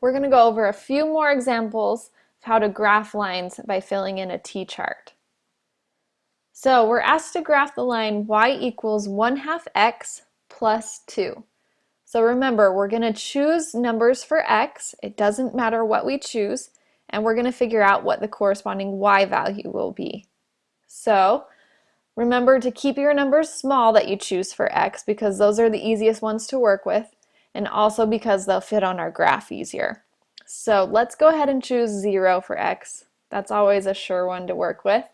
we're going to go over a few more examples of how to graph lines by filling in a t-chart. So we're asked to graph the line y equals 1/2 x plus 2. So remember, we're going to choose numbers for x. It doesn't matter what we choose, and we're going to figure out what the corresponding y value will be. So remember to keep your numbers small that you choose for x because those are the easiest ones to work with, and also because they'll fit on our graph easier. So let's go ahead and choose 0 for x. That's always a sure one to work with.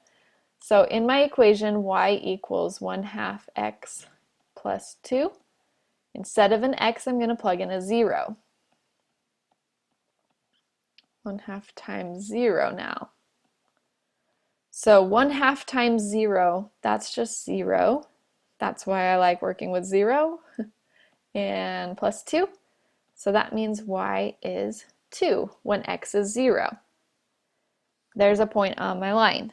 So in my equation, y equals 1/2 x plus 2. Instead of an x, I'm going to plug in a 0. 1/2 times 0 now. So 1/2 times 0, that's just 0. That's why I like working with 0. And plus 2. So that means y is 2 when x is 0. There's a point on my line.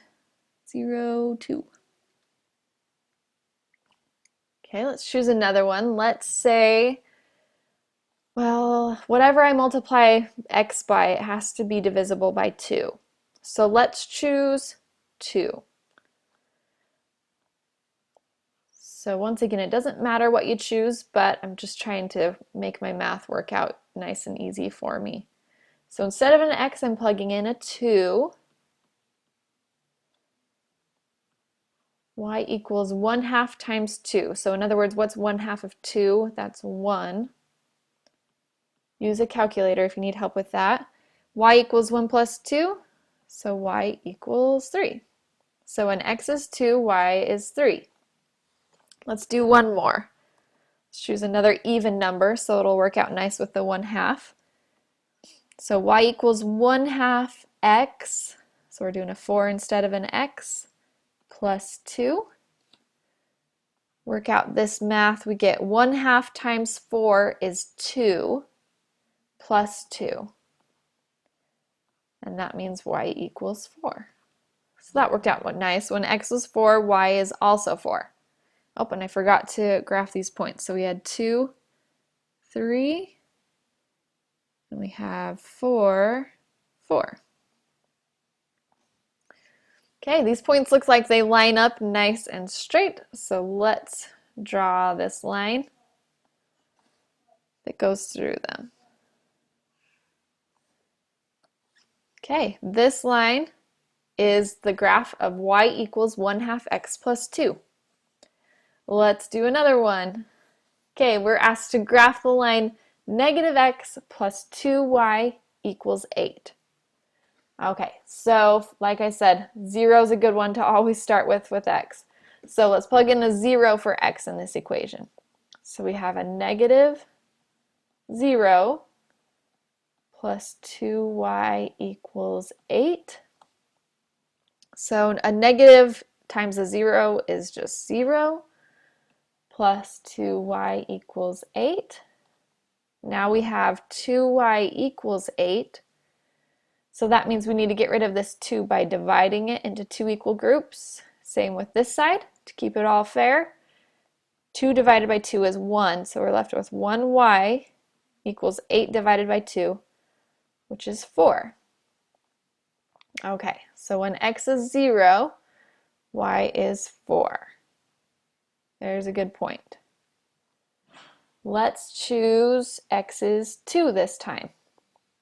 0, 2. Okay, let's choose another one. Let's say, well, whatever I multiply x by, it has to be divisible by 2. So let's choose 2. So once again, it doesn't matter what you choose, but I'm just trying to make my math work out nice and easy for me. So instead of an x, I'm plugging in a 2. Y equals 1/2 times 2. So in other words, what's 1/2 of 2? That's 1. Use a calculator if you need help with that. Y equals 1 plus 2, so y equals 3. So when x is 2, y is 3. Let's do one more. Let's choose another even number so it'll work out nice with the 1/2. So y equals 1/2 x, so we're doing a 4 instead of an x, plus 2. Work out this math, we get 1/2 times 4 is 2 plus 2. And that means y equals 4. So that worked out nice. When x is 4, y is also 4. Oh, and I forgot to graph these points. So we had 2, 3, and we have 4, 4. Okay, these points look like they line up nice and straight. So let's draw this line that goes through them. Okay, this line is the graph of y equals 1/2 x plus 2. Let's do another one. Okay, we're asked to graph the line negative x plus 2y equals 8. Okay, so like I said, 0 is a good one to always start with x. So let's plug in a 0 for x in this equation. So we have a negative 0 plus 2y equals 8. So a negative times a 0 is just 0, plus 2y equals 8. Now we have 2y equals 8. So that means we need to get rid of this 2 by dividing it into 2 equal groups. Same with this side to keep it all fair. 2 divided by 2 is 1, so we're left with 1y equals 8 divided by 2, which is 4. Okay, so when x is 0, y is 4. There's a good point. Let's choose x is 2 this time.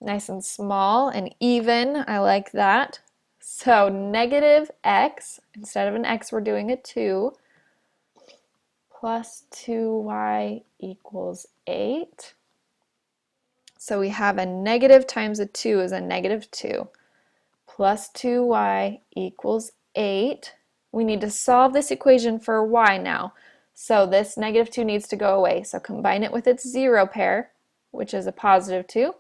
Nice and small and even, I like that. So negative x, instead of an x we're doing a 2, plus 2y equals 8. So we have a negative times a 2 is a negative 2, plus 2y equals 8. We need to solve this equation for y now. So this negative 2 needs to go away. So combine it with its 0 pair, which is a positive 2.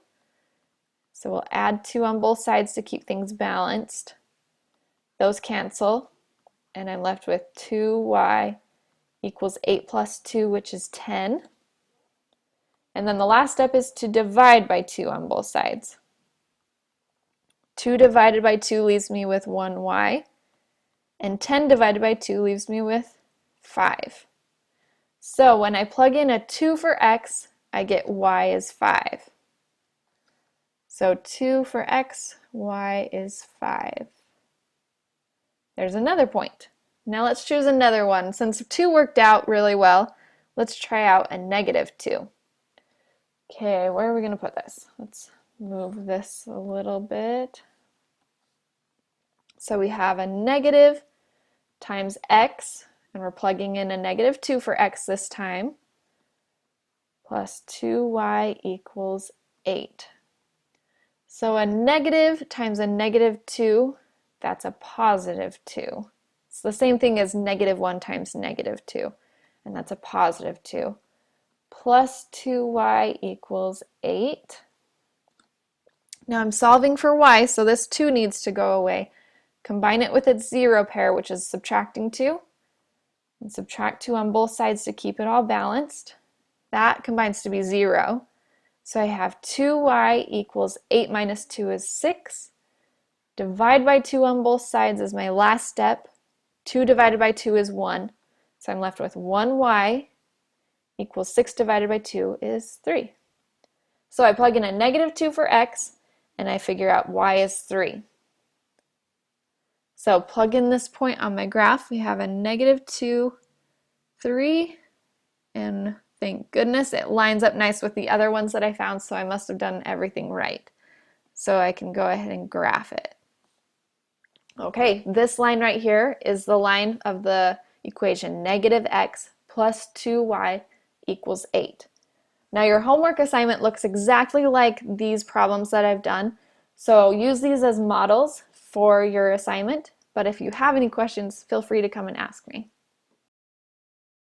So we'll add 2 on both sides to keep things balanced. Those cancel, and I'm left with 2y equals 8 plus 2, which is 10. And then the last step is to divide by 2 on both sides. 2 divided by 2 leaves me with 1y, and 10 divided by 2 leaves me with 5. So when I plug in a 2 for x, I get y is 5. So 2 for x, y is 5. There's another point. Now let's choose another one. Since 2 worked out really well, let's try out a negative 2. Okay, where are we going to put this? Let's move this a little bit. So we have a negative times x, and we're plugging in a negative 2 for x this time, plus 2y equals 8. So a negative times a negative 2, that's a positive 2. It's the same thing as negative 1 times negative 2, and that's a positive 2. Plus 2y equals 8. Now I'm solving for y, so this 2 needs to go away. Combine it with its 0 pair, which is subtracting 2, and subtract 2 on both sides to keep it all balanced. That combines to be 0. So I have 2y equals 8 minus 2 is 6. Divide by 2 on both sides is my last step. 2 divided by 2 is 1. So I'm left with 1y equals 6 divided by 2 is 3. So I plug in a negative 2 for x, and I figure out y is 3. So plug in this point on my graph. We have a negative 2, 3, and thank goodness it lines up nice with the other ones that I found, so I must have done everything right. So I can go ahead and graph it. Okay, this line right here is the line of the equation negative x plus 2y equals 8. Now your homework assignment looks exactly like these problems that I've done, so use these as models for your assignment, but if you have any questions, feel free to come and ask me.